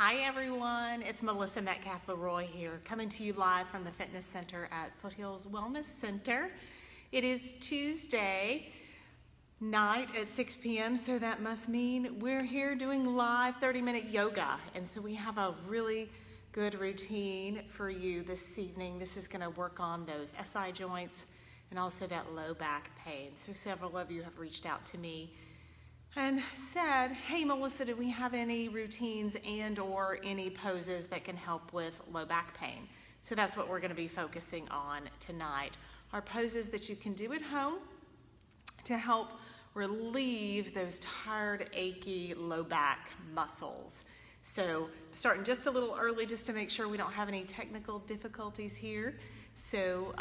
Hi everyone, it's Melissa Metcalf Le Roy here, coming to you live from the fitness center at Foothills Wellness Center. It is Tuesday night at 6 p.m., so that must mean we're here doing live 30-minute yoga. And so we have a really good routine for you this evening. This is going to work on those SI joints and also that low back pain. So several of you have reached out to me and said, hey Melissa, do we have any routines and or any poses that can help with low back pain? So that's what we're going to be focusing on tonight. Are poses that you can do at home to help relieve those tired, achy low back muscles. So starting just a little early just to make sure we don't have any technical difficulties here. So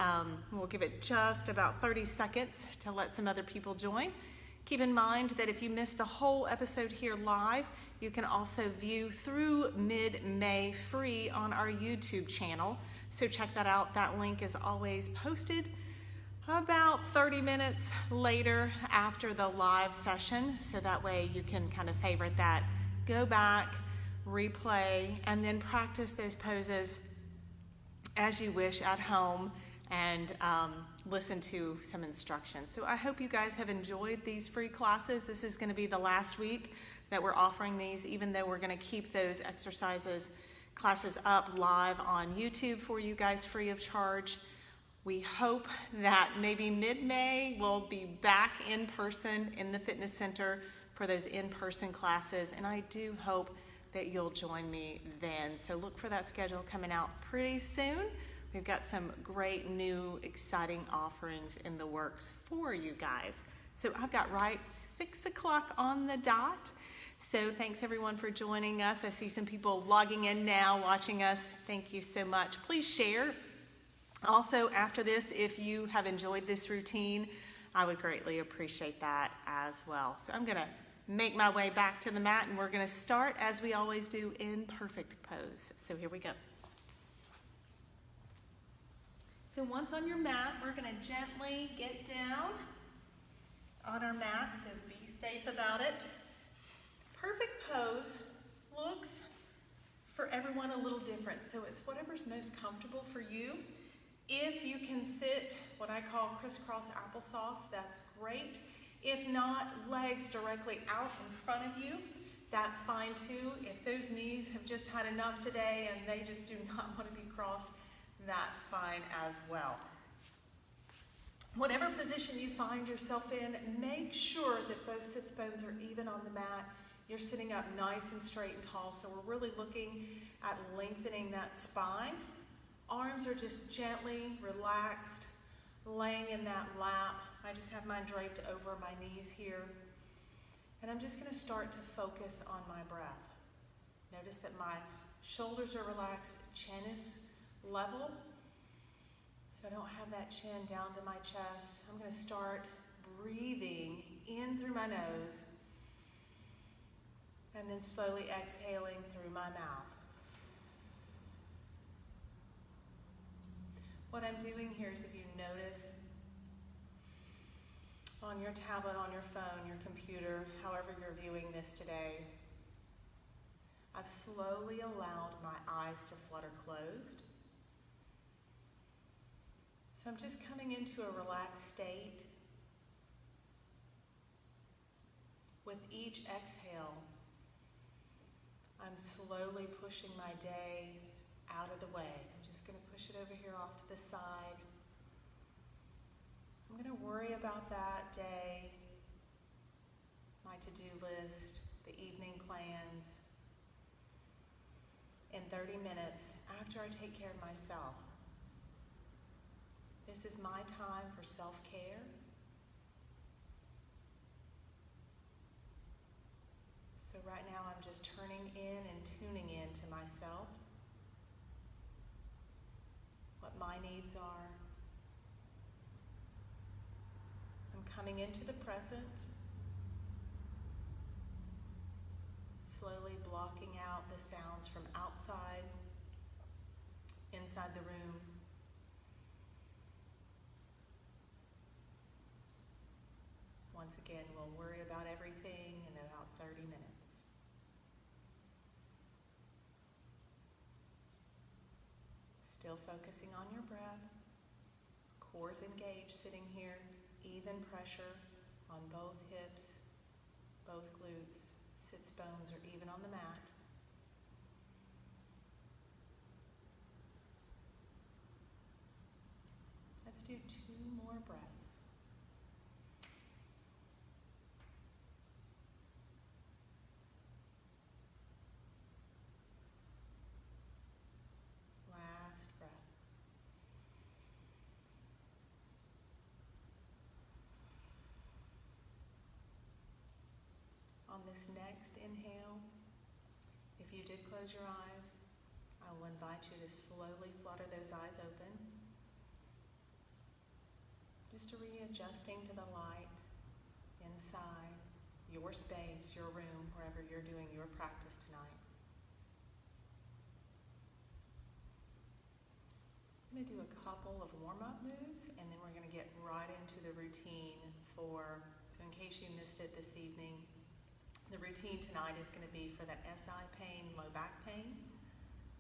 we'll give it just about 30 seconds to let some other people join. Keep in mind that if you missed the whole episode here live, you can also view through mid-May free on our YouTube channel. So check that out. That link is always posted about 30 minutes later after the live session. So that way you can kind of favorite that, go back, replay, and then practice those poses as you wish at home and listen to some instructions. So I hope you guys have enjoyed these free classes. This is going to be the last week that we're offering these, even though we're going to keep those classes up live on YouTube for you guys free of charge. We hope that maybe mid-May we'll be back in person in the fitness center for those in-person classes, and I do hope that you'll join me then. So look for that schedule coming out pretty soon. We've got some great new exciting offerings in the works for you guys. So I've got right 6 o'clock on the dot. So thanks everyone for joining us. I see some people logging in now, watching us. Thank you so much. Please share. Also after this, if you have enjoyed this routine, I would greatly appreciate that as well. So I'm gonna make my way back to the mat and we're gonna start as we always do in perfect pose. So here we go. So once on your mat, we're going to gently get down on our mat, so be safe about it. Perfect pose looks for everyone a little different, so it's whatever's most comfortable for you. If you can sit what I call crisscross applesauce, that's great. If not, legs directly out in front of you, that's fine too. If those knees have just had enough today and they just do not want to be crossed, that's fine as well. Whatever position you find yourself in, make sure that both sits bones are even on the mat. You're sitting up nice and straight and tall, so we're really looking at lengthening that spine. Arms are just gently relaxed, laying in that lap. I just have mine draped over my knees here. And I'm just going to start to focus on my breath. Notice that my shoulders are relaxed, chin is level, so I don't have that chin down to my chest. I'm going to start breathing in through my nose and then slowly exhaling through my mouth. What I'm doing here is, if you notice, on your tablet, on your phone, your computer, however you're viewing this today, I've slowly allowed my eyes to flutter closed. So I'm just coming into a relaxed state. With each exhale, I'm slowly pushing my day out of the way. I'm just going to push it over here off to the side. I'm going to worry about that day, my to-do list, the evening plans, in 30 minutes after I take care of myself. This is my time for self-care. So right now I'm just turning in and tuning in to myself, what my needs are. I'm coming into the present, slowly blocking out the sounds from outside, inside the room. Once again, we'll worry about everything in about 30 minutes. Still focusing on your breath. Core's engaged sitting here. Even pressure on both hips, both glutes. Sits bones are even on the mat. Let's do 2 more breaths. Last breath. On this next inhale, if you did close your eyes, I will invite you to slowly flutter those eyes open. Just readjusting to the light inside your space, your room, wherever you're doing your practice tonight. I'm going to do a couple of warm-up moves, and then we're going to get right into the routine so in case you missed it this evening, the routine tonight is going to be for that SI pain, low back pain.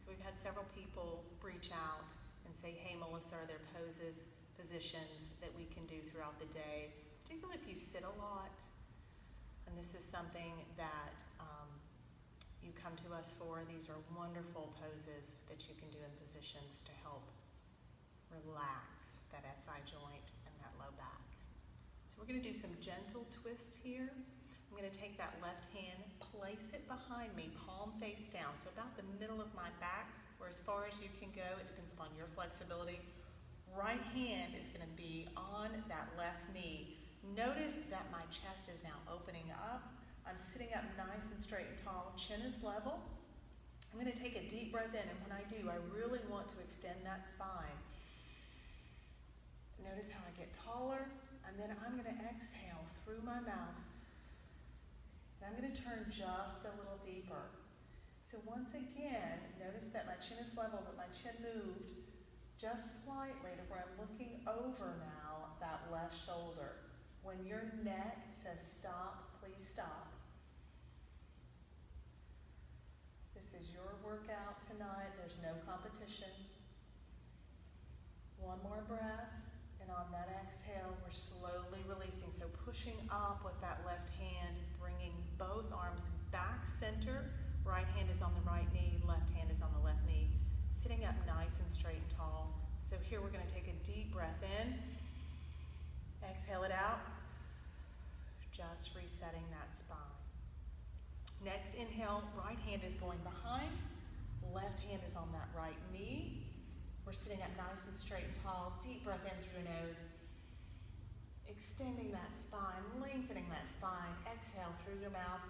So we've had several people reach out and say, hey, Melissa, are there positions that we can do throughout the day, particularly if you sit a lot. And this is something that you come to us for. These are wonderful poses that you can do in positions to help relax that SI joint and that low back. So we're going to do some gentle twists here. I'm going to take that left hand, place it behind me, palm face down, so about the middle of my back, or as far as you can go. It depends upon your flexibility. Right hand is going to be on that left knee. Notice that my chest is now opening up. I'm sitting up nice and straight and tall. Chin is level. I'm going to take a deep breath in, and when I do, I really want to extend that spine. Notice how I get taller, and then I'm going to exhale through my mouth. And I'm going to turn just a little deeper. So once again, notice that my chin is level, but my chin moved just slightly to where I'm looking over now that left shoulder. When your neck says stop, please stop. This is your workout tonight. There's no competition. One more breath, and on that exhale, we're slowly releasing. So pushing up with that left hand, bringing both arms back center. Right hand is on the right knee, left hand is on the left knee. Sitting up nice and straight and tall. So here we're going to take a deep breath in. Exhale it out. Just resetting that spine. Next inhale, right hand is going behind. Left hand is on that right knee. We're sitting up nice and straight and tall. Deep breath in through your nose. Extending that spine, lengthening that spine. Exhale through your mouth.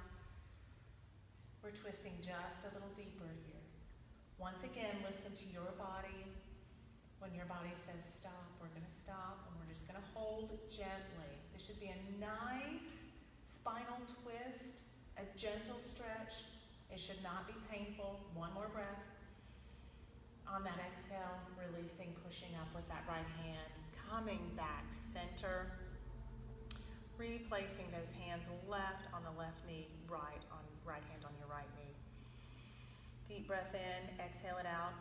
We're twisting just a little deeper here. Once again, listen to your body. When your body says stop, we're going to stop, and we're just going to hold gently. This should be a nice spinal twist, a gentle stretch. It should not be painful. One more breath. On that exhale, releasing, pushing up with that right hand, coming back center, replacing those hands left on the left knee, right hand on your right knee. Deep breath in, exhale it out.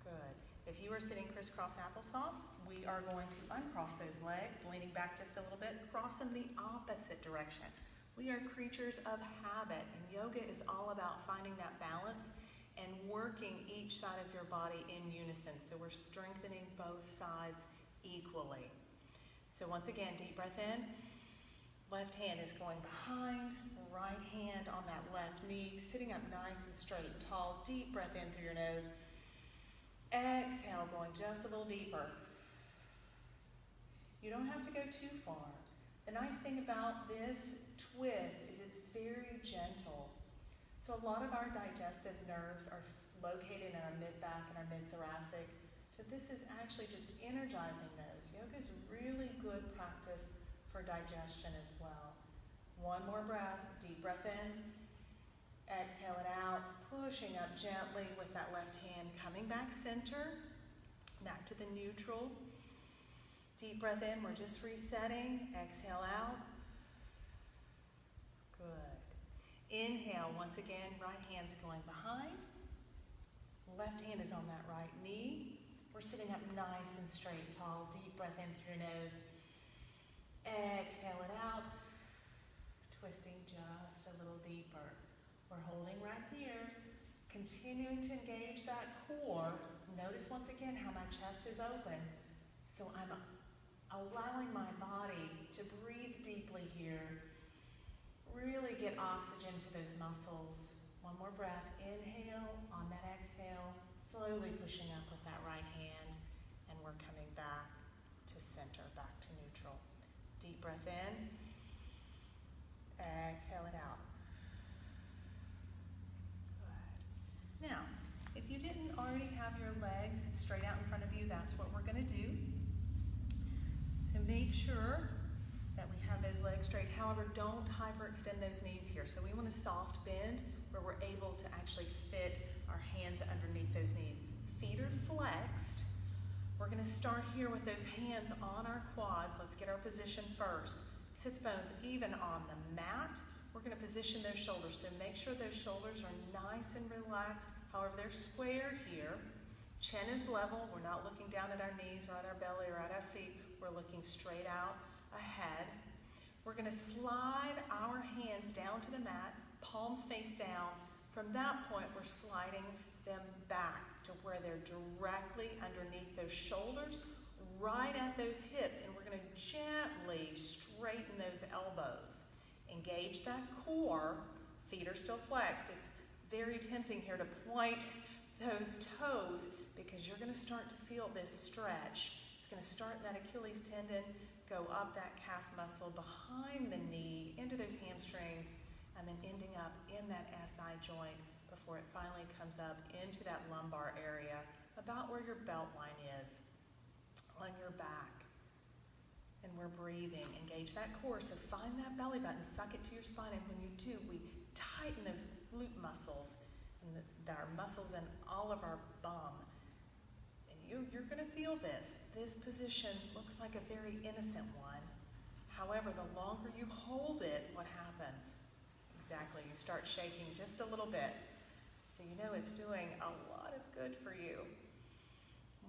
Good. If you are sitting crisscross applesauce, we are going to uncross those legs, leaning back just a little bit, cross them the opposite direction. We are creatures of habit, and yoga is all about finding that balance and working each side of your body in unison. So we're strengthening both sides equally. So once again, deep breath in. Left hand is going behind, right hand on that left knee, sitting up nice and straight and tall. Deep breath in through your nose. Exhale, going just a little deeper. You don't have to go too far. The nice thing about this twist is it's very gentle. So a lot of our digestive nerves are located in our mid-back and our mid-thoracic. So this is actually just energizing those. Yoga is really good practice for digestion as well. One more breath, deep breath in. Exhale it out, pushing up gently with that left hand, coming back center, back to the neutral. Deep breath in, we're just resetting. Exhale out. Good. Inhale, once again, right hand's going behind. Left hand is on that right knee. We're sitting up nice and straight, tall. Deep breath in through your nose. Exhale it out. Twisting just a little deeper. We're holding right here. Continuing to engage that core. Notice once again how my chest is open. So I'm allowing my body to breathe deeply here. Really get oxygen to those muscles. One more breath. Inhale. On that exhale, slowly pushing up with that right hand. And we're coming back to center, back to neutral. Deep breath in. Exhale it out. Good. Now, if you didn't already have your legs straight out in front of you, that's what we're going to do. So make sure that we have those legs straight. However, don't hyperextend those knees here. So we want a soft bend where we're able to actually fit our hands underneath those knees. Feet are flexed. We're going to start here with those hands on our quads. Let's get our position first. Sits bones even on the mat. We're going to position those shoulders. So make sure those shoulders are nice and relaxed. However, they're square here. Chin is level. We're not looking down at our knees or at our belly or at our feet. We're looking straight out ahead. We're going to slide our hands down to the mat, palms face down. From that point, we're sliding them back to where they're directly underneath those shoulders, right at those hips, and we're going to gently straighten those elbows. Engage that core. Feet are still flexed. It's very tempting here to point those toes because you're going to start to feel this stretch. It's going to start in that Achilles tendon, go up that calf muscle, behind the knee, into those hamstrings, and then ending up in that SI joint before it finally comes up into that lumbar area, about where your belt line is, on your back. And we're breathing. Engage that core. So find that belly button, suck it to your spine, and when you do, we tighten those glute muscles, and our muscles in all of our bum. You're going to feel this. This position looks like a very innocent one. However, the longer you hold it, what happens? Exactly, you start shaking just a little bit. So you know it's doing a lot of good for you.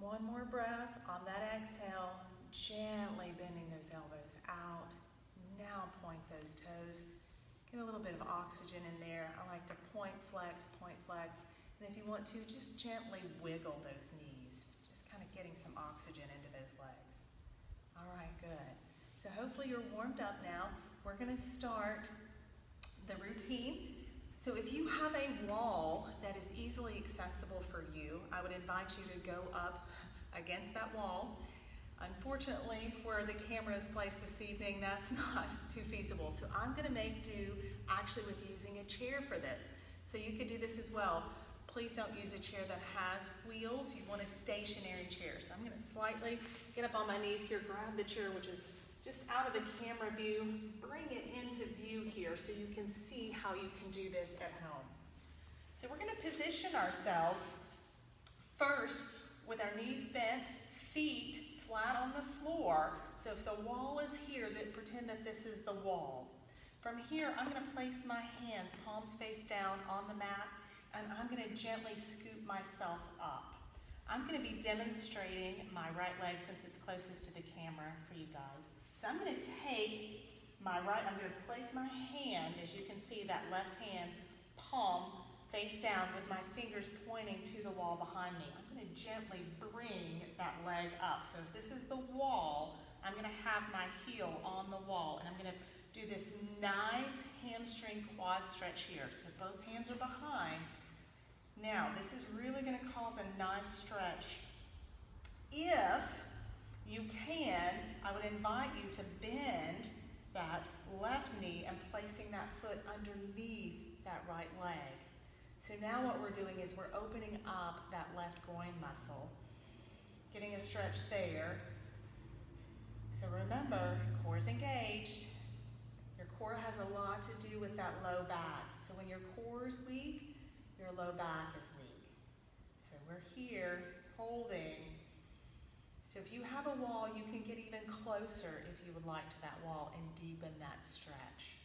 One more breath. On that exhale, gently bending those elbows out. Now point those toes. Get a little bit of oxygen in there. I like to point, flex, and if you want to, just gently wiggle those knees. Kind of getting some oxygen into those legs. All right, good. So hopefully you're warmed up now. We're going to start the routine. So if you have a wall that is easily accessible for you, I would invite you to go up against that wall. Unfortunately, where the camera is placed this evening, that's not too feasible. So I'm going to make do actually with using a chair for this. So you could do this as well. Please don't use a chair that has wheels. You want a stationary chair. So I'm going to slightly get up on my knees here, grab the chair, which is just out of the camera view, bring it into view here so you can see how you can do this at home. So we're going to position ourselves first with our knees bent, feet flat on the floor. So if the wall is here, pretend that this is the wall. From here, I'm going to place my hands, palms face down on the mat, and I'm going to gently scoop myself up. I'm going to be demonstrating my right leg since it's closest to the camera for you guys. So I'm going to take I'm going to place my hand, as you can see, that left hand, palm face down with my fingers pointing to the wall behind me. I'm going to gently bring that leg up. So if this is the wall, I'm going to have my heel on the wall, and I'm going to do this nice hamstring quad stretch here. So both hands are behind. Now, this is really going to cause a nice stretch. If you can, I would invite you to bend that left knee and placing that foot underneath that right leg. So now what we're doing is we're opening up that left groin muscle, getting a stretch there. So remember, core is engaged. Your core has a lot to do with that low back. So when your core is weak, your low back is weak. So we're here holding. So if you have a wall, you can get even closer if you would like to that wall and deepen that stretch.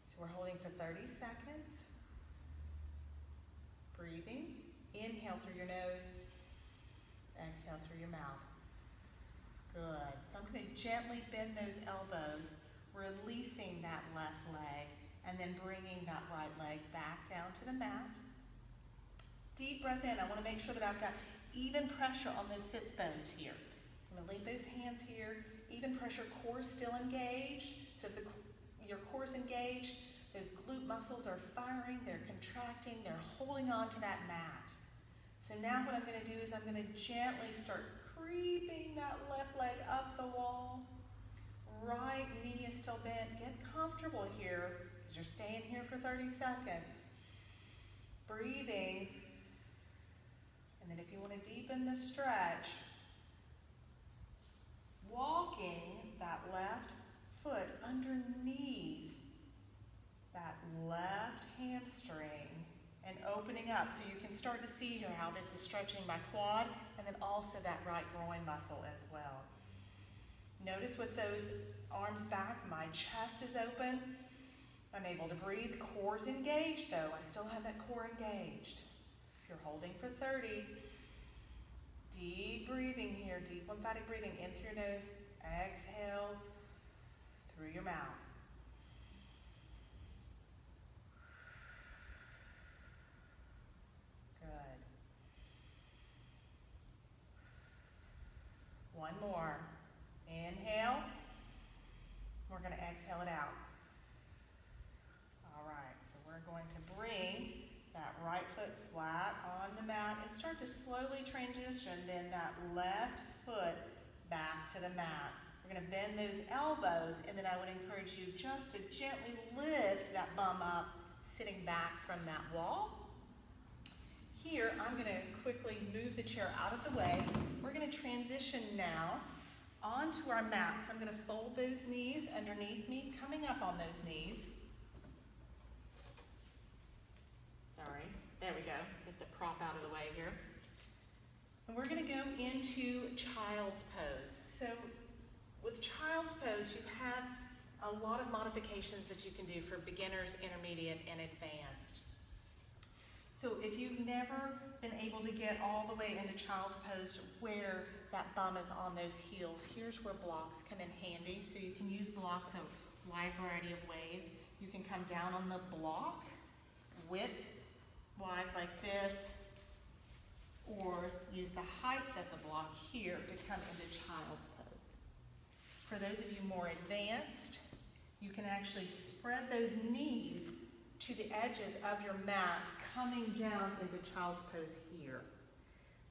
So we're holding for 30 seconds. Breathing. Inhale through your nose, exhale through your mouth. Good. So I'm going to gently bend those elbows, releasing that left leg, and then bringing that right leg back down to the mat. Deep breath in. I want to make sure that I've got even pressure on those sits bones here. So I'm going to leave those hands here. Even pressure, core still engaged. So if your core is engaged, those glute muscles are firing, they're contracting, they're holding on to that mat. So now what I'm going to do is I'm going to gently start creeping that left leg up the wall. Right knee is still bent. Get comfortable here because you're staying here for 30 seconds. Breathing. And then if you want to deepen the stretch, walking that left foot underneath that left hamstring and opening up so you can start to see here how this is stretching my quad and then also that right groin muscle as well. Notice with those arms back, my chest is open. I'm able to breathe. Core's engaged though. I still have that core engaged. If you're holding for 30, deep breathing here, deep lymphatic breathing into your nose, exhale through your mouth. Good. One more. Inhale. We're going to exhale it out. All right, so we're going to bring that right foot flat on the mat and start to slowly transition then that left foot back to the mat. We're going to bend those elbows and then I would encourage you just to gently lift that bum up, sitting back from that wall. Here, I'm going to quickly move the chair out of the way. We're going to transition now onto our mat. So I'm going to fold those knees underneath me, coming up on those knees. Sorry, there we go. Get the prop out of the way here. And we're going to go into child's pose. So with child's pose, you have a lot of modifications that you can do for beginners, intermediate, and advanced. So if you've never been able to get all the way into child's pose to where that bum is on those heels, here's where blocks come in handy. So you can use blocks a wide variety of ways. You can come down on the block width-wise like this, or use the height of the block here to come into child's pose. For those of you more advanced, you can actually spread those knees to the edges of your mat, coming down into child's pose here.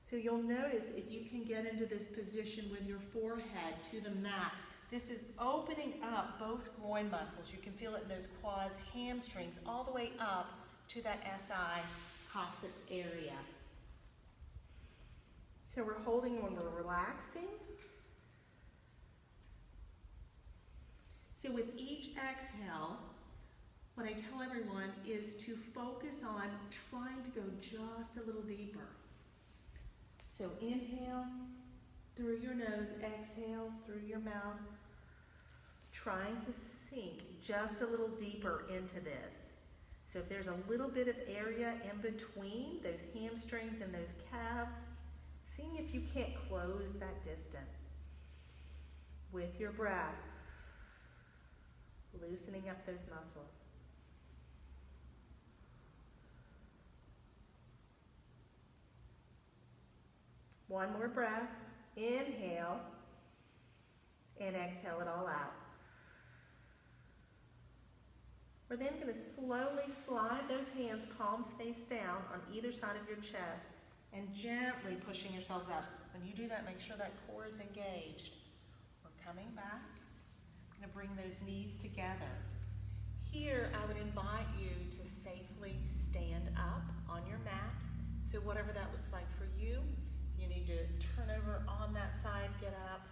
So you'll notice if you can get into this position with your forehead to the mat, this is opening up both groin muscles. You can feel it in those quads, hamstrings, all the way up to that SI coccyx area. So we're holding when we're relaxing. So with each exhale, what I tell everyone is to focus on trying to go just a little deeper. So inhale through your nose, exhale through your mouth, trying to sink just a little deeper into this. So if there's a little bit of area in between those hamstrings and those calves, seeing if you can't close that distance with your breath, loosening up those muscles. One more breath. Inhale and exhale it all out. We're then going to slowly slide those hands, palms face down, on either side of your chest and gently pushing yourselves up. When you do that, make sure that core is engaged. We're coming back. I'm going to bring those knees together. Here, I would invite you to safely stand up on your mat. So whatever that looks like for you, you need to turn over on that side, get up.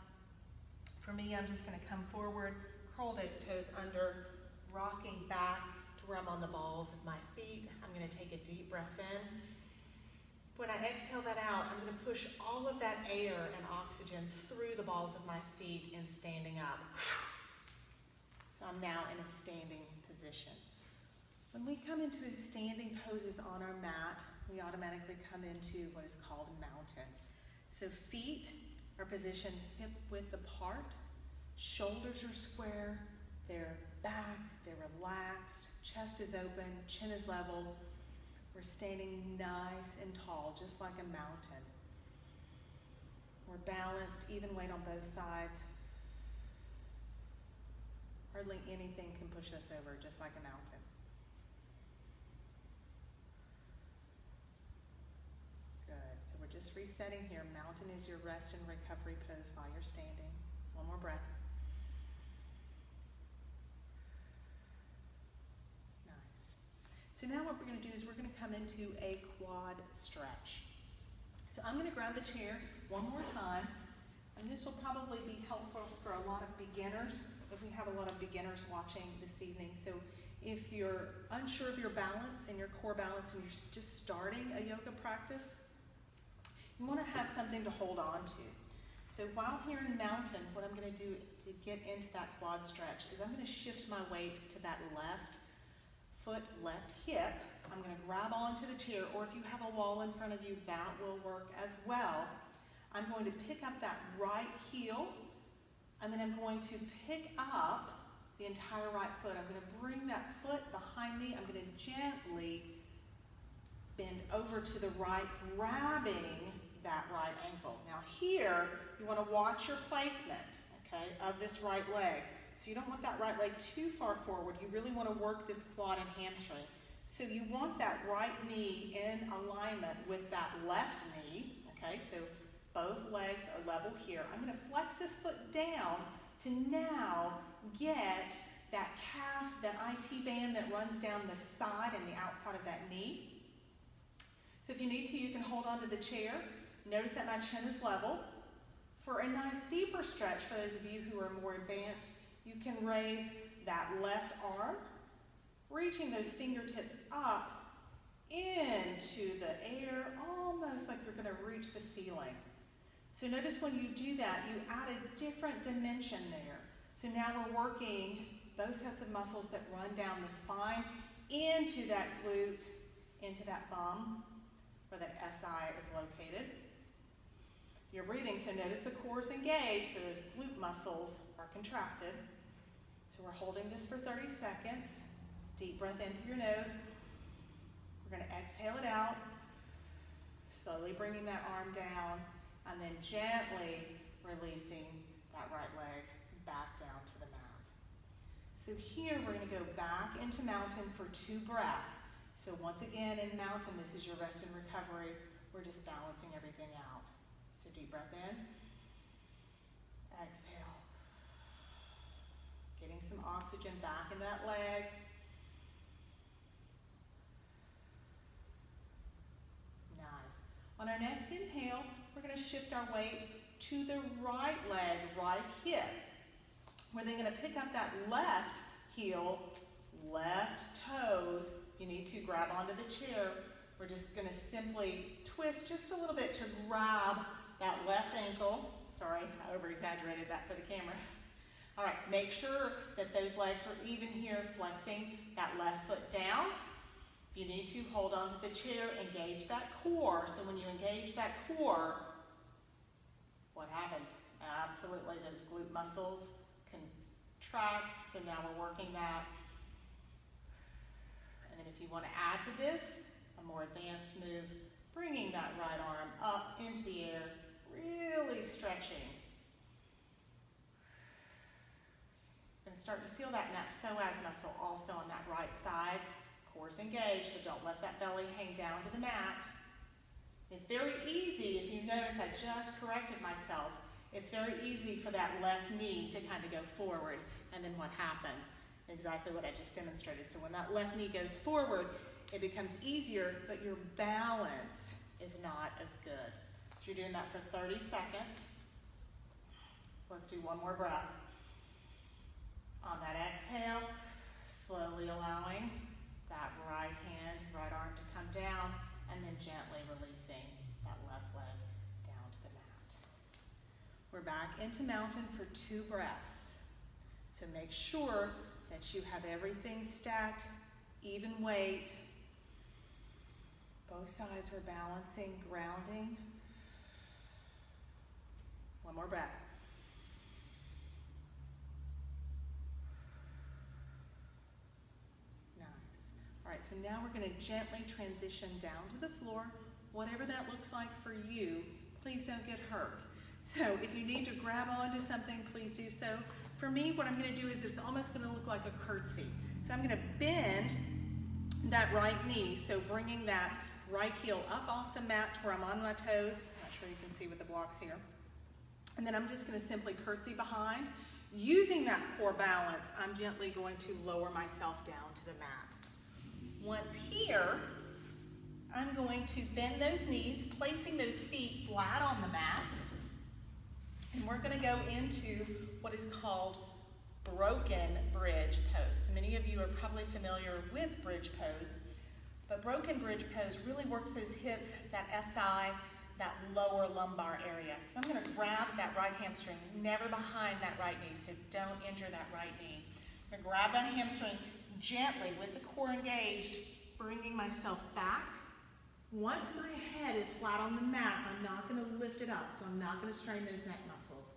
For me, I'm just going to come forward, curl those toes under, rocking back to where I'm on the balls of my feet. I'm going to take a deep breath in. When I exhale that out, I'm going to push all of that air and oxygen through the balls of my feet in standing up. So I'm now in a standing position. When we come into standing poses on our mat, we automatically come into what is called mountain. So feet are positioned hip width apart, shoulders are square, they're back, they're relaxed, chest is open, chin is level. We're standing nice and tall, just like a mountain. We're balanced, even weight on both sides. Hardly anything can push us over, just like a mountain. Good, so we're just resetting here. Mountain is your rest and recovery pose while you're standing. One more breath. Nice. So now what we're going to do is we're going to come into a quad stretch. So I'm going to grab the chair one more time, and this will probably be helpful for a lot of beginners, if we have a lot of beginners watching this evening. So if you're unsure of your balance and your core balance and you're just starting a yoga practice, you want to have something to hold on to. So while here in mountain, what I'm going to do to get into that quad stretch is I'm going to shift my weight to that left foot, left hip. I'm going to grab onto the chair, or if you have a wall in front of you, that will work as well. I'm going to pick up that right heel, and then I'm going to pick up the entire right foot. I'm going to bring that foot behind me. I'm going to gently bend over to the right, grabbing that right ankle. Now here, you want to watch your placement, okay, of this right leg. So you don't want that right leg too far forward. You really want to work this quad and hamstring. So you want that right knee in alignment with that left knee, okay? So both legs are level here. I'm going to flex this foot down to now get that calf, that IT band that runs down the side and the outside of that knee. So if you need to, you can hold onto the chair. Notice that my chin is level. For a nice deeper stretch, for those of you who are more advanced, you can raise that left arm, reaching those fingertips up into the air, almost like you're going to reach the ceiling. So notice when you do that, you add a different dimension there. So now we're working those sets of muscles that run down the spine into that glute, into that bum, where that SI is located. You're breathing, so notice the core is engaged, so those glute muscles are contracted. So we're holding this for 30 seconds. Deep breath in through your nose. We're going to exhale it out, slowly bringing that arm down, and then gently releasing that right leg back down to the mat. So here we're going to go back into mountain for 2 breaths. So once again in mountain, this is your rest and recovery. We're just balancing everything out. So deep breath in, exhale. Getting some oxygen back in that leg. Nice. On our next inhale, we're going to shift our weight to the right leg, right hip. We're then going to pick up that left heel, left toes. You need to grab onto the chair. We're just going to simply twist just a little bit to grab that left ankle. Sorry, I over-exaggerated that for the camera. All right, make sure that those legs are even here, flexing that left foot down. If you need to, hold on to the chair, engage that core. So when you engage that core, what happens? Absolutely, those glute muscles contract. So now we're working that. And then if you want to add to this, a more advanced move, bringing that right arm up into the air, really stretching. You're going to start to feel that in that psoas muscle also on that right side. Core's engaged, so don't let that belly hang down to the mat. It's very easy, if you notice I just corrected myself, it's very easy for that left knee to kind of go forward, and then what happens? Exactly what I just demonstrated. So when that left knee goes forward, it becomes easier, but your balance is not as good. So you're doing that for 30 seconds. So let's do one more breath. On that exhale, slowly allowing that right hand, right arm to come down, and then gently releasing that left leg down to the mat. We're back into mountain for 2 breaths. So make sure that you have everything stacked Even weight. Both sides we're balancing, grounding. One more breath. Nice. All right, so now we're going to gently transition down to the floor. Whatever that looks like for you, please don't get hurt. So if you need to grab onto something, please do so. For me, what I'm going to do is it's almost going to look like a curtsy. So I'm going to bend that right knee, so bringing that right heel up off the mat to where I'm on my toes. I'm not sure you can see with the blocks here. And then I'm just going to simply curtsy behind. Using that core balance, I'm gently going to lower myself down to the mat. Once here, I'm going to bend those knees, placing those feet flat on the mat. And we're going to go into what is called broken bridge pose. Many of you are probably familiar with bridge pose, but broken bridge pose really works those hips, that SI, that lower lumbar area. So I'm going to grab that right hamstring, never behind that right knee, so don't injure that right knee. I'm going to grab that hamstring gently with the core engaged, bringing myself back. Once my head is flat on the mat, I'm not going to lift it up, so I'm not going to strain those neck muscles.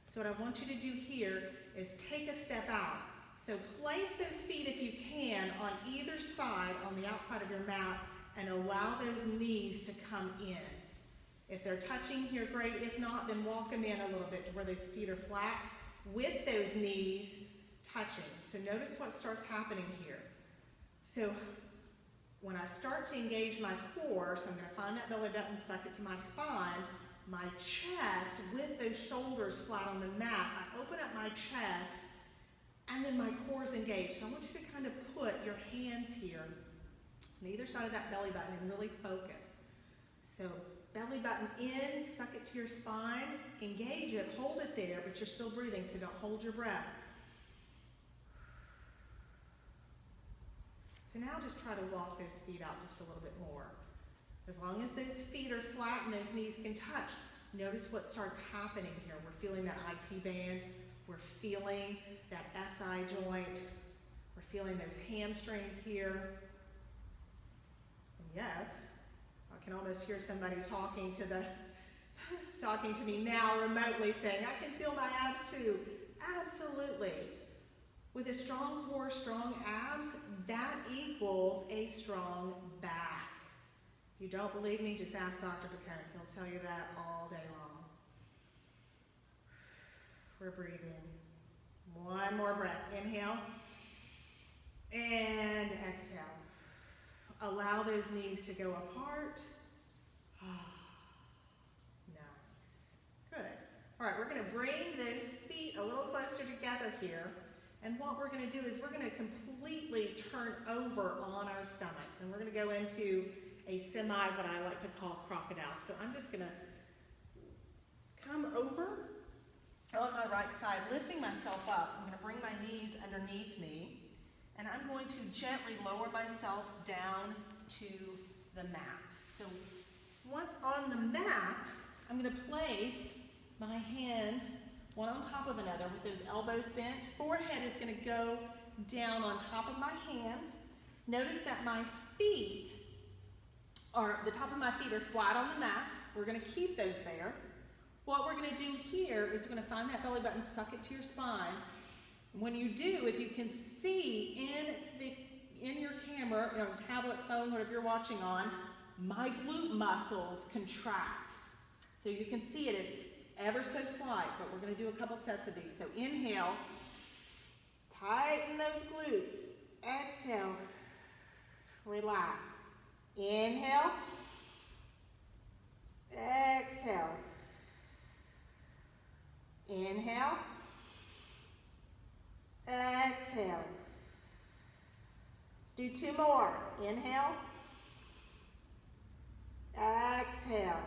So what I want you to do here is take a step out. So place those feet, if you can, on either side on the outside of your mat and allow those knees to come in. If they're touching here, great. If not, then walk them in a little bit to where those feet are flat with those knees touching. So notice what starts happening here. So when I start to engage my core, so I'm going to find that belly button, suck it to my spine, my chest with those shoulders flat on the mat, I open up my chest, and then my core is engaged. So I want you to kind of put your hands here on either side of that belly button and really focus. So belly button in, suck it to your spine, engage it, hold it there, but you're still breathing, so don't hold your breath. So now just try to walk those feet out just a little bit more. As long as those feet are flat and those knees can touch, notice what starts happening here. We're feeling that IT band. We're feeling that SI joint. We're feeling those hamstrings here. And yes, I can almost hear somebody talking to me now remotely saying, I can feel my abs too. Absolutely. With a strong core, strong abs, that equals a strong back. If you don't believe me, just ask Dr. Picone. He'll tell you that all day long. We're breathing. One more breath. Inhale. And exhale. Allow those knees to go apart. Nice. Good. All right, we're going to bring those feet a little closer together here. And what we're going to do is we're going to completely turn over on our stomachs. And we're going to go into a semi, what I like to call crocodile. So I'm just going to come over on my right side, lifting myself up. I'm going to bring my knees underneath me, and I'm going to gently lower myself down to the mat. So once on the mat, I'm going to place my hands one on top of another with those elbows bent. Forehead is going to go down on top of my hands. Notice that my feet the top of my feet are flat on the mat. We're going to keep those there. What we're going to do here is we're going to find that belly button, suck it to your spine. When you do, if you can see in your camera, tablet, phone, whatever you're watching on, my glute muscles contract. So you can see it is ever so slight, but we're going to do a couple sets of these. So inhale, tighten those glutes. Exhale, relax. Inhale, exhale, inhale, exhale. Let's do two more. Inhale, exhale.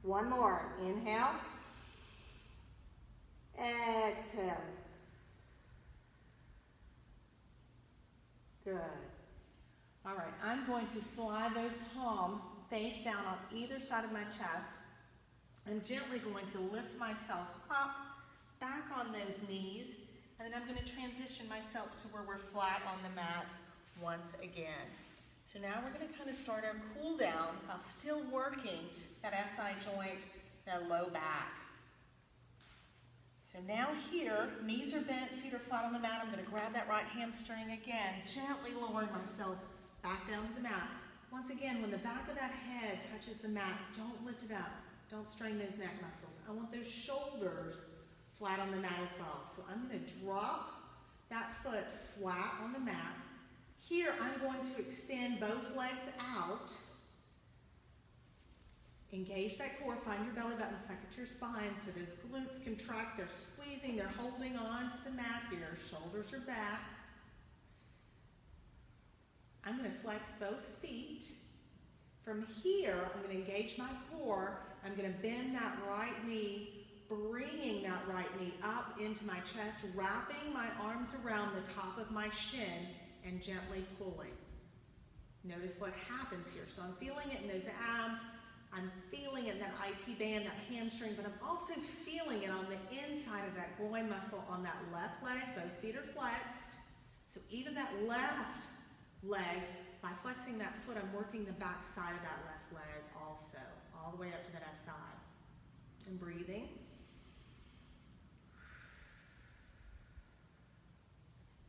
One more. Inhale, exhale. Good. All right, I'm going to slide those palms face down on either side of my chest. I'm gently going to lift myself up, back on those knees, And then I'm going to transition myself to where we're flat on the mat once again. So now we're going to kind of start our cool down while still working that SI joint, that low back. So now here, knees are bent, feet are flat on the mat. I'm going to grab that right hamstring again, gently lowering myself back down to the mat. Once again, when the back of that head touches the mat, don't lift it up. Don't strain those neck muscles. I want those shoulders flat on the mat as well. So I'm going to drop that foot flat on the mat. Here, I'm going to extend both legs out. Engage that core, find your belly button, suck at your spine so those glutes contract, they're squeezing, they're holding on to the mat here. Shoulders are back. I'm going to flex both feet. From here, I'm going to engage my core. I'm going to bend that right knee, bringing that right knee up into my chest, wrapping my arms around the top of my shin and gently pulling. Notice what happens here. So I'm feeling it in those abs. I'm feeling it in that IT band, that hamstring, but I'm also feeling it on the inside of that groin muscle on that left leg. Both feet are flexed. So even that left leg, by flexing that foot, I'm working the back side of that left leg also, all the way up to that SI. And breathing.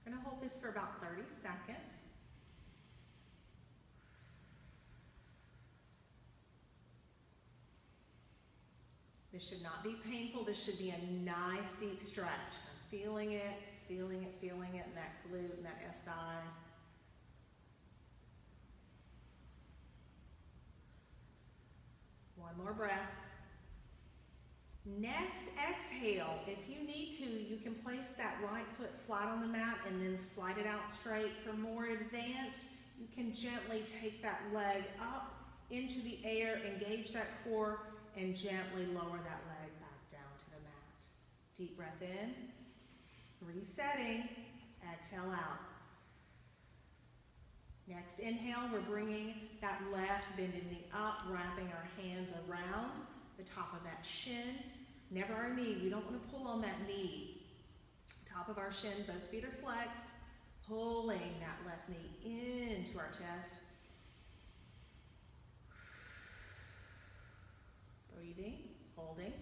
I'm going to hold this for about 30 seconds. This should not be painful. This should be a nice deep stretch. I'm feeling it, feeling it, feeling it in that glute and that SI. One more breath. Next, exhale. If you need to, you can place that right foot flat on the mat and then slide it out straight. For more advanced, you can gently take that leg up into the air, engage that core, and gently lower that leg back down to the mat. Deep breath in, resetting, exhale out. Next inhale, we're bringing that left bended knee up, wrapping our hands around the top of that shin. Never our knee, we don't want to pull on that knee. Top of our shin, both feet are flexed, pulling that left knee into our chest. Breathing, holding.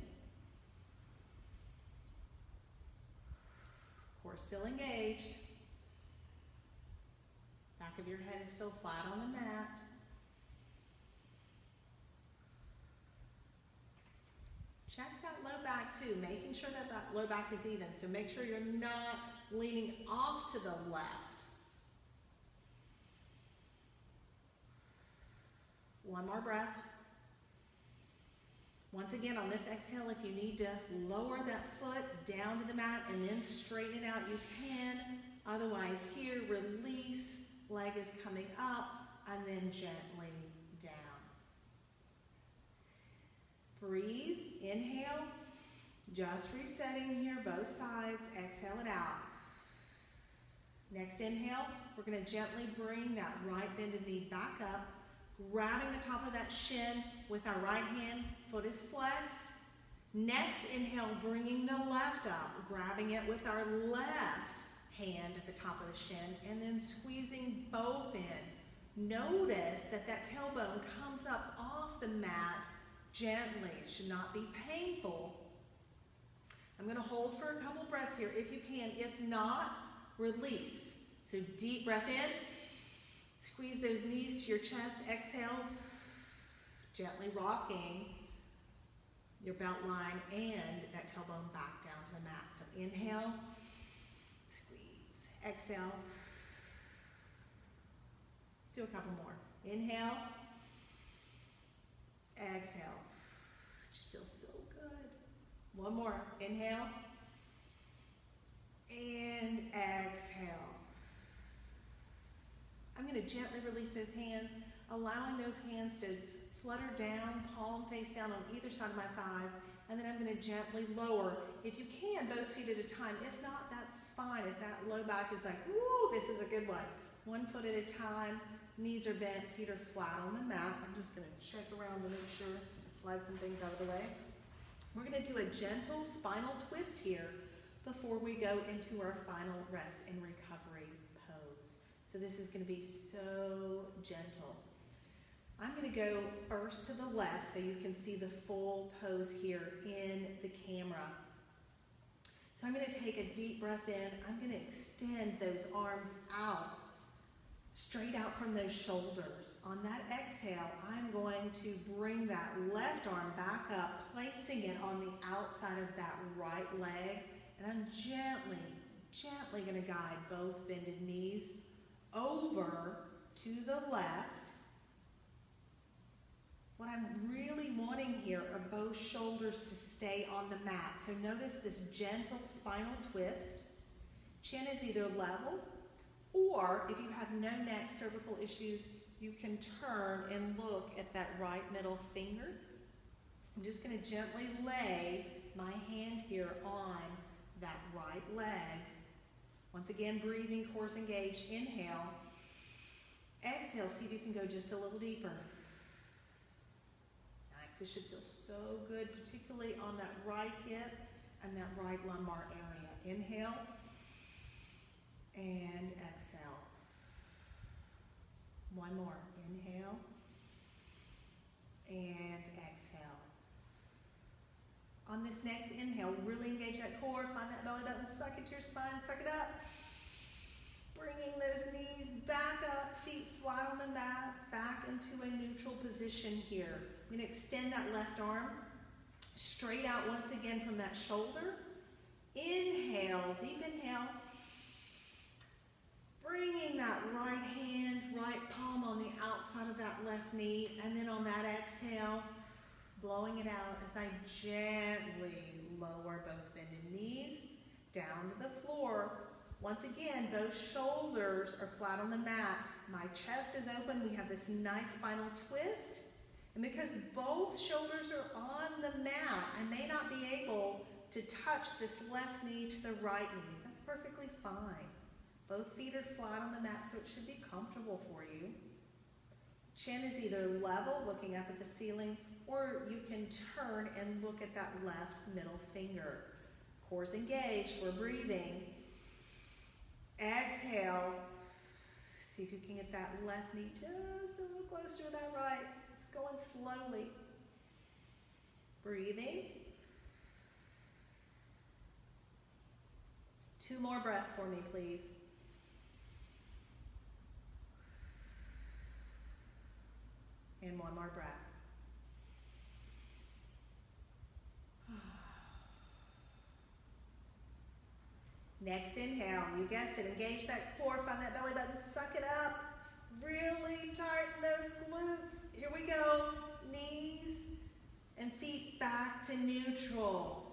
Core still engaged. Back of your head is still flat on the mat. Check that low back too, making sure that that low back is even. So make sure you're not leaning off to the left. One more breath. Once again, on this exhale, if you need to lower that foot down to the mat and then straighten it out, you can. Otherwise, here, release, leg is coming up, and then gently down. Breathe, inhale, just resetting here, both sides, exhale it out. Next inhale, we're going to gently bring that right bended knee back up, grabbing the top of that shin with our right hand, foot is flexed. Next inhale, bringing the left up, grabbing it with our left hand at the top of the shin, and then squeezing both in. Notice that that tailbone comes up off the mat gently. It should not be painful. I'm going to hold for a couple breaths here if you can. If not, release. So deep breath in. Squeeze those knees to your chest. Exhale. Gently rocking your belt line and that tailbone back down to the mat. So inhale. Squeeze. Exhale. Let's do a couple more. Inhale. Exhale. It feels so good. One more. Inhale. And exhale. I'm going to gently release those hands, allowing those hands to flutter down, palm face down on either side of my thighs, and then I'm going to gently lower. If you can, both feet at a time. If not, that's fine. If that low back is like, woo, this is a good one. One foot at a time, knees are bent, feet are flat on the mat. I'm just going to check around to make sure, slide some things out of the way. We're going to do a gentle spinal twist here, before we go into our final rest and recovery pose. So this is going to be so gentle. I'm going to go first to the left so you can see the full pose here in the camera. So I'm going to take a deep breath in. I'm going to extend those arms out, straight out from those shoulders. On that exhale, I'm going to bring that left arm back up, placing it on the outside of that right leg. And I'm gently going to guide both bended knees over to the left. What I'm really wanting here are both shoulders to stay on the mat. So notice this gentle spinal twist. Chin is either level, or if you have no neck cervical issues, you can turn and look at that right middle finger. I'm just going to gently lay my hand here on that right leg. Once again, breathing, cores engaged. Inhale. Exhale, see if you can go just a little deeper. Nice, this should feel so good, particularly on that right hip and that right lumbar area. Inhale and exhale. One more. Inhale and exhale. On this next inhale, really engage that core. Find that belly button. Suck it to your spine. Suck it up. Bringing those knees back up, feet flat on the mat, back into a neutral position here. I'm going to extend that left arm straight out once again from that shoulder. Inhale, deep inhale. Bringing that right hand, right palm on the outside of that left knee, and then on that exhale, blowing it out as I gently lower both bended knees down to the floor. Once again, both shoulders are flat on the mat. My chest is open. We have this nice spinal twist. And because both shoulders are on the mat, I may not be able to touch this left knee to the right knee. That's perfectly fine. Both feet are flat on the mat, so it should be comfortable for you. Chin is either level, looking up at the ceiling, or you can turn and look at that left middle finger. Cores engaged, we're breathing. Exhale. See if you can get that left knee just a little closer to that right. It's going slowly. Breathing. 2 more breaths for me, please. And 1 more breath. Next inhale, you guessed it, engage that core, find that belly button, suck it up, really tighten those glutes. Here we go, knees and feet back to neutral.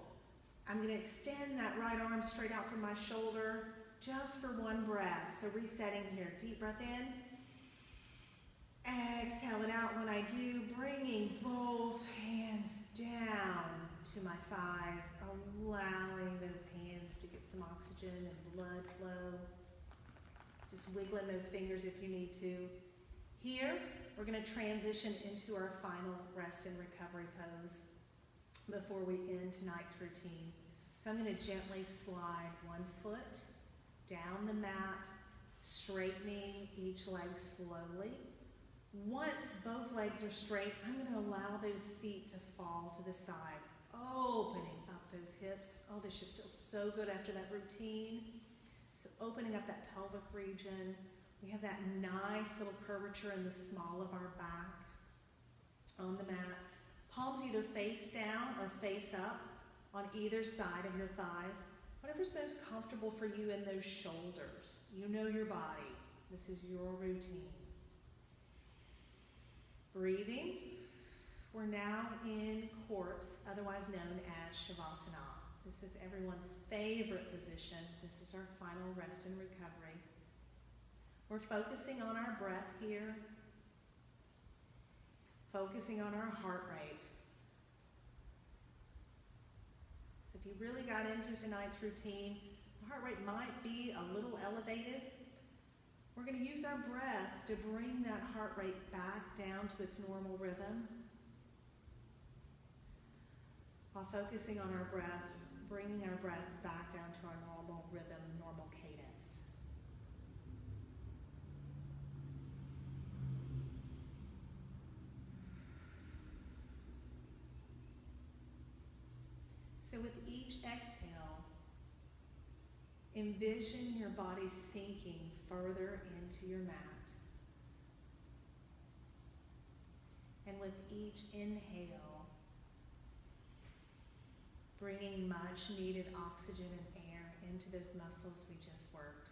I'm going to extend that right arm straight out from my shoulder just for 1 breath. So resetting here, deep breath in, exhale it out. When I do, bringing both hands down to my thighs, allowing those hands to get some oxygen and blood flow. Just wiggling those fingers if you need to. Here, we're going to transition into our final rest and recovery pose before we end tonight's routine. So I'm going to gently slide 1 foot down the mat, straightening each leg slowly. Once both legs are straight, I'm going to allow those feet to fall to the side, opening up those hips. Oh, this should feel so good after that routine. So opening up that pelvic region. We have that nice little curvature in the small of our back on the mat. Palms either face down or face up on either side of your thighs. Whatever's most comfortable for you in those shoulders. You know your body. This is your routine. Breathing. We're now in corpse, otherwise known as Shavasana. This is everyone's favorite position. This is our final rest and recovery. We're focusing on our breath here, focusing on our heart rate. So if you really got into tonight's routine, the heart rate might be a little elevated. We're going to use our breath to bring that heart rate back down to its normal rhythm. While focusing on our breath, bringing our breath back down to our normal rhythm, normal cadence. So with each exhale, envision your body sinking further into your mat. And with each inhale, bringing much needed oxygen and air into those muscles we just worked.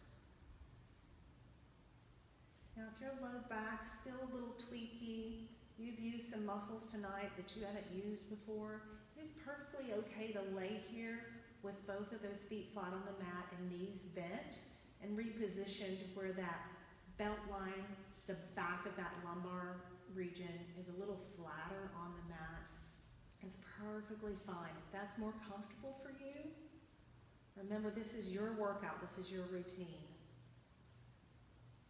Now if your low back's still a little tweaky, you've used some muscles tonight that you haven't used before, it is perfectly okay to lay here with both of those feet flat on the mat and knees bent and repositioned where that belt line, the back of that lumbar region is a little flatter on the mat. It's perfectly fine. If that's more comfortable for you, remember this is your workout, this is your routine.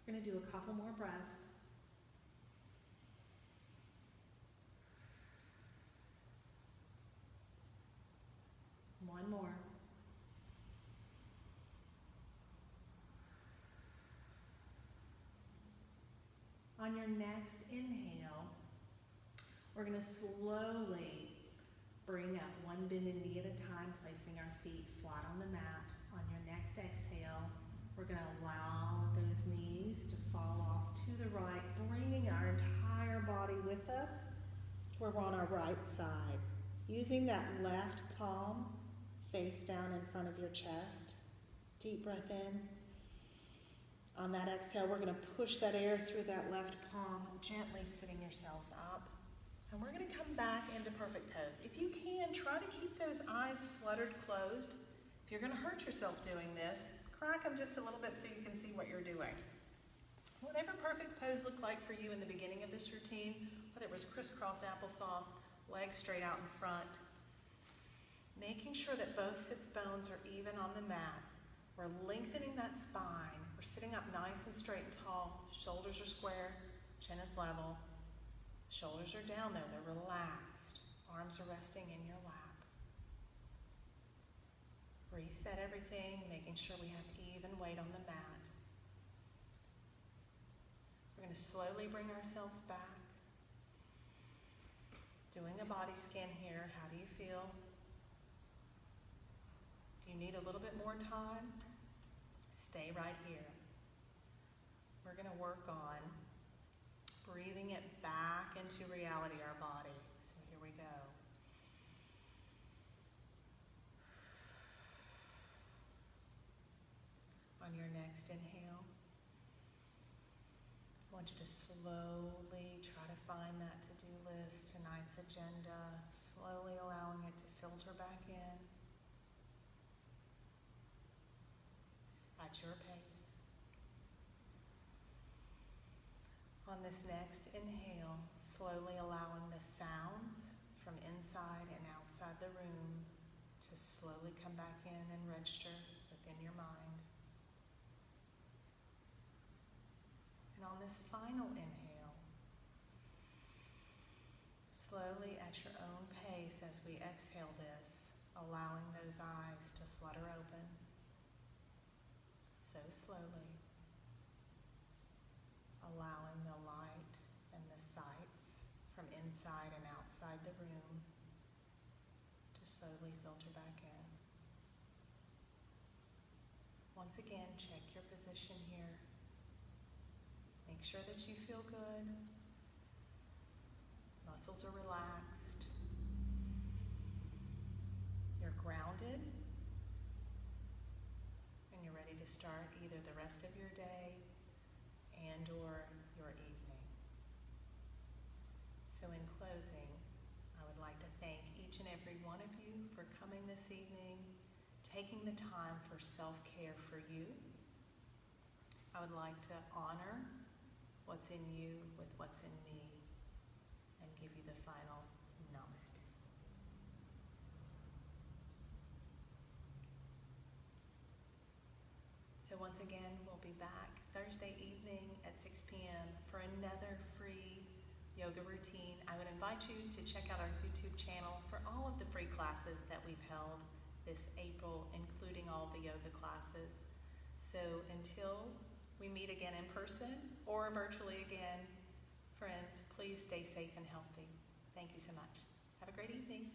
We're going to do a couple more breaths. One more. On your next inhale, we're going to slowly bring up one bended knee at a time, placing our feet flat on the mat. On your next exhale, we're going to allow those knees to fall off to the right, bringing our entire body with us where we're on our right side. Using that left palm face down in front of your chest. Deep breath in. On that exhale, we're going to push that air through that left palm, gently sitting yourselves up. And we're going to come back into perfect pose. If you can, try to keep those eyes fluttered closed. If you're going to hurt yourself doing this, crack them just a little bit so you can see what you're doing. Whatever perfect pose looked like for you in the beginning of this routine, whether it was crisscross applesauce, legs straight out in front, making sure that both sits bones are even on the mat. We're lengthening that spine. We're sitting up nice and straight and tall. Shoulders are square, chin is level. Shoulders are down though, they're relaxed. Arms are resting in your lap. Reset everything, making sure we have even weight on the mat. We're going to slowly bring ourselves back. Doing a body scan here. How do you feel? If you need a little bit more time, stay right here. We're going to work on breathing it back into reality, our body. So here we go. On your next inhale, I want you to slowly try to find that to-do list, tonight's agenda, slowly allowing it to filter back in at your pace. On this next inhale, slowly allowing the sounds from inside and outside the room to slowly come back in and register within your mind. And on this final inhale, slowly at your own pace as we exhale this, allowing those eyes to flutter open, so slowly. Allowing the light and the sights from inside and outside the room to slowly filter back in. Once again, check your position here. Make sure that you feel good. Muscles are relaxed. You're grounded. And you're ready to start either the rest of your day and or your evening. So in closing, I would like to thank each and every one of you for coming this evening, taking the time for self-care for you. I would like to honor what's in you with what's in me and give you the final namaste. So once again, we'll be back Thursday evening at 6 p.m. for another free yoga routine. I would invite you to check out our YouTube channel for all of the free classes that we've held this April, including all the yoga classes. So until we meet again in person or virtually again, friends, please stay safe and healthy. Thank you so much. Have a great evening.